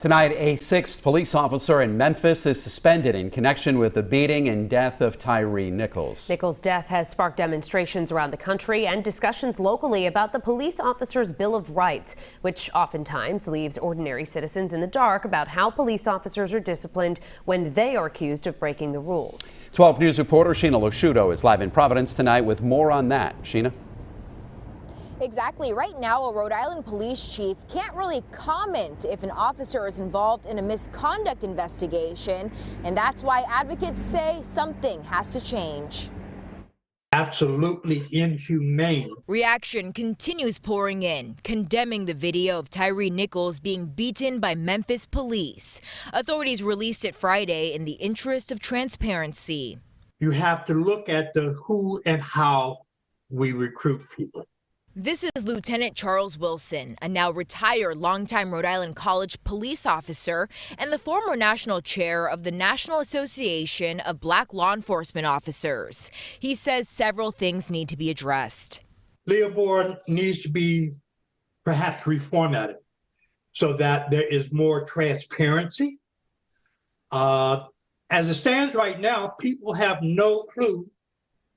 Tonight, a sixth police officer in Memphis is suspended in connection with the beating and death of Tyre Nichols. Nichols' death has sparked demonstrations around the country and discussions locally about the police officer's Bill of Rights, which oftentimes leaves ordinary citizens in the dark about how police officers are disciplined when they are accused of breaking the rules. 12 News reporter Sheena Losciuto is live in Providence tonight with more on that. Sheena? Exactly. Right now, a Rhode Island police chief can't really comment if an officer is involved in a misconduct investigation, and that's why advocates say something has to change. Absolutely inhumane. Reaction continues pouring in, condemning the video of Tyre Nichols being beaten by Memphis police. Authorities released it Friday in the interest of transparency. You have to look at the who and how we recruit people. This is Lieutenant Charles Wilson, a now retired longtime Rhode Island College police officer and the former national chair of the National Association of Black Law Enforcement Officers. He says several things need to be addressed. LEOBOR needs to be perhaps reformatted so that there is more transparency. As it stands right now, people have no clue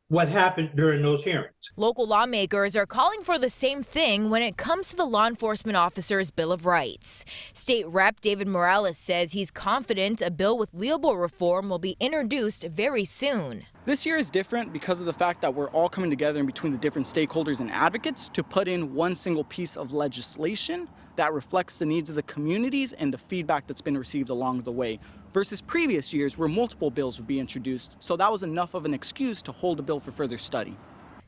what happened during those hearings. Local lawmakers are calling for the same thing when it comes to the law enforcement officer's Bill of Rights. State Rep David Morales says he's confident a bill with LEOBOR reform will be introduced very soon. This year is different because of the fact that we're all coming together in between the different stakeholders and advocates to put in one single piece of legislation that reflects the needs of the communities and the feedback that's been received along the way, versus previous years where multiple bills would be introduced. So that was enough of an excuse to hold a bill for further study.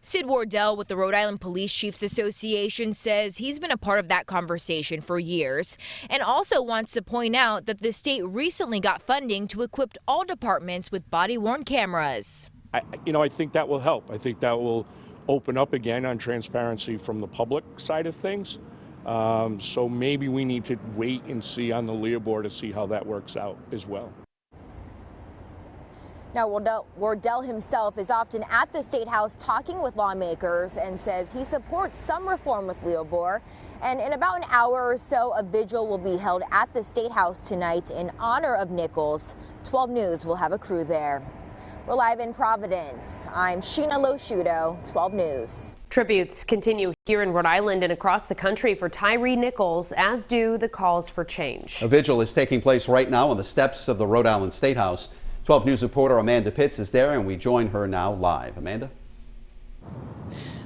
Sid Wardell with the Rhode Island Police Chiefs Association says he's been a part of that conversation for years and also wants to point out that the state recently got funding to equip all departments with body-worn cameras. I think that will help. I think that will open up again on transparency from the public side of things. So maybe we need to wait and see on the LEOBOR to see how that works out as well. Now, Wardell himself is often at the State House talking with lawmakers and says he supports some reform with LEOBOR. And in about an hour or so, a vigil will be held at the State House tonight in honor of Nichols. 12 News will have a crew there. We're live in Providence. I'm Sheena Losciuto, 12 News. Tributes continue here in Rhode Island and across the country for Tyre Nichols, as do the calls for change. A vigil is taking place right now on the steps of the Rhode Island State House. 12 News reporter Amanda Pitts is there, and we join her now live. Amanda?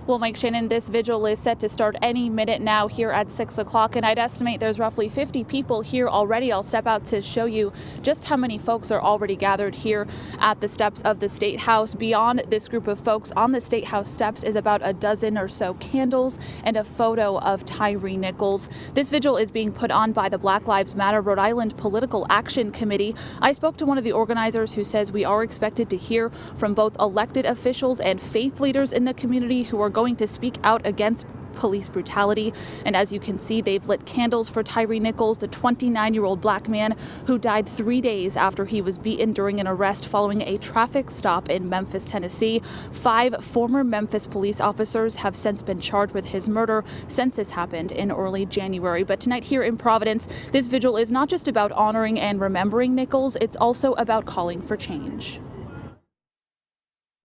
Well, Mike Shannon, this vigil is set to start any minute now here at 6 o'clock, and I'd estimate there's roughly 50 people here already. I'll step out to show you just how many folks are already gathered here at the steps of the State House. Beyond this group of folks on the State House steps is about a dozen or so candles and a photo of Tyre Nichols. This vigil is being put on by the Black Lives Matter Rhode Island Political Action Committee. I spoke to one of the organizers who says we are expected to hear from both elected officials and faith leaders in the community who are going to speak out against police brutality. And as you can see, they've lit candles for Tyre Nichols, the 29-year-old black man who died 3 days after he was beaten during an arrest following a traffic stop in Memphis, Tennessee. 5 former Memphis police officers have since been charged with his murder since this happened in early January. But tonight here in Providence, this vigil is not just about honoring and remembering Nichols, it's also about calling for change.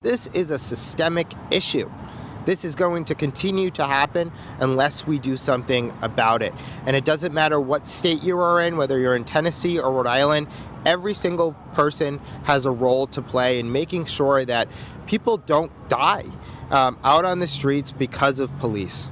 This is a systemic issue. This is going to continue to happen unless we do something about it. And it doesn't matter what state you are in, whether you're in Tennessee or Rhode Island, every single person has a role to play in making sure that people don't die out on the streets because of police.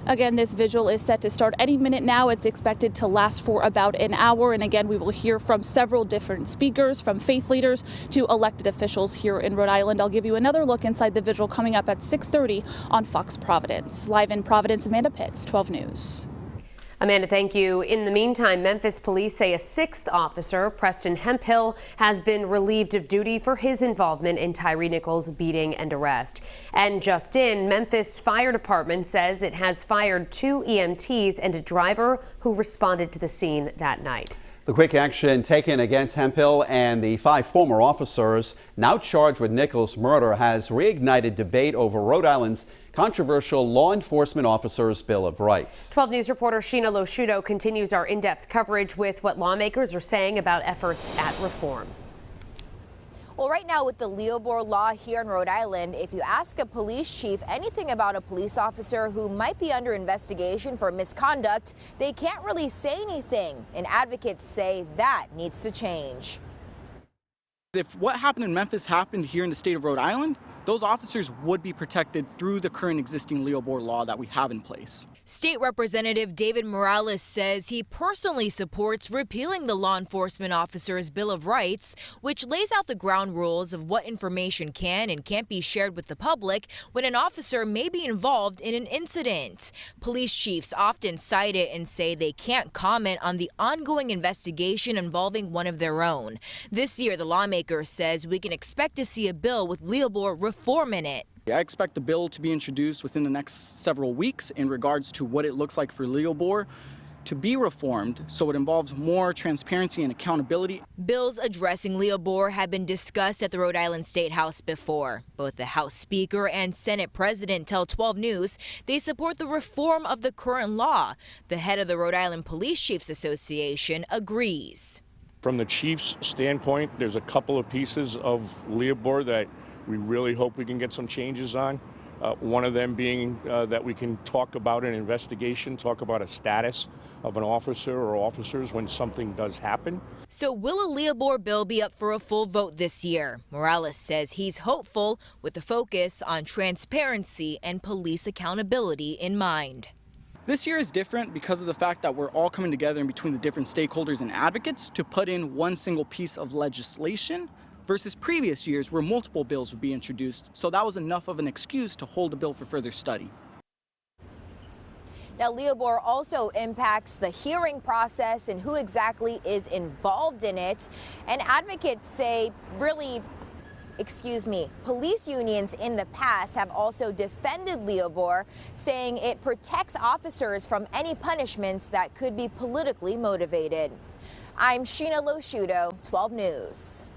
Again, this vigil is set to start any minute now. It's expected to last for about an hour. And again, we will hear from several different speakers, from faith leaders to elected officials here in Rhode Island. I'll give you another look inside the vigil coming up at 6:30 on Fox Providence. Live in Providence, Amanda Pitts, 12 News. Amanda, thank you. In the meantime, Memphis police say a 6th officer, Preston Hemphill, has been relieved of duty for his involvement in Tyre Nichols' beating and arrest. And just in, Memphis Fire Department says it has fired 2 EMTs and a driver who responded to the scene that night. The quick action taken against Hemphill and the 5 former officers now charged with Nichols' murder has reignited debate over Rhode Island's controversial Law Enforcement Officers' Bill of Rights. 12 News reporter Sheena Losciuto continues our in-depth coverage with what lawmakers are saying about efforts at reform. Well, right now with the LEOBOR law here in Rhode Island, if you ask a police chief anything about a police officer who might be under investigation for misconduct, they can't really say anything, and advocates say that needs to change. If what happened in Memphis happened here in the state of Rhode Island, those officers would be protected through the current existing LEOBOR law that we have in place. State Representative David Morales says he personally supports repealing the Law Enforcement Officers' Bill of Rights, which lays out the ground rules of what information can and can't be shared with the public when an officer may be involved in an incident. Police chiefs often cite it and say they can't comment on the ongoing investigation involving one of their own. This year, the lawmaker says we can expect to see a bill with LEOBOR reform in it. I expect the bill to be introduced within the next several weeks in regards to what it looks like for LEOBOR to be reformed, so it involves more transparency and accountability. Bills addressing LEOBOR have been discussed at the Rhode Island State House before. Both the House Speaker and Senate President tell 12 News they support the reform of the current law. The head of the Rhode Island Police Chiefs Association agrees. From the chief's standpoint, there's a couple of pieces of LEOBOR that we really hope we can get some changes on. One of them being that we can talk about an investigation, talk about a status of an officer or officers when something does happen. So will a LEOBOR bill be up for a full vote this year? Morales says he's hopeful with the focus on transparency and police accountability in mind. This year is different because of the fact that we're all coming together in between the different stakeholders and advocates to put in one single piece of legislation versus previous years where multiple bills would be introduced. So that was enough of an excuse to hold the bill for further study. Now, LEOBOR also impacts the hearing process and who exactly is involved in it. And advocates say police unions in the past have also defended LEOBOR, saying it protects officers from any punishments that could be politically motivated. I'm Sheena Losciuto, 12 News.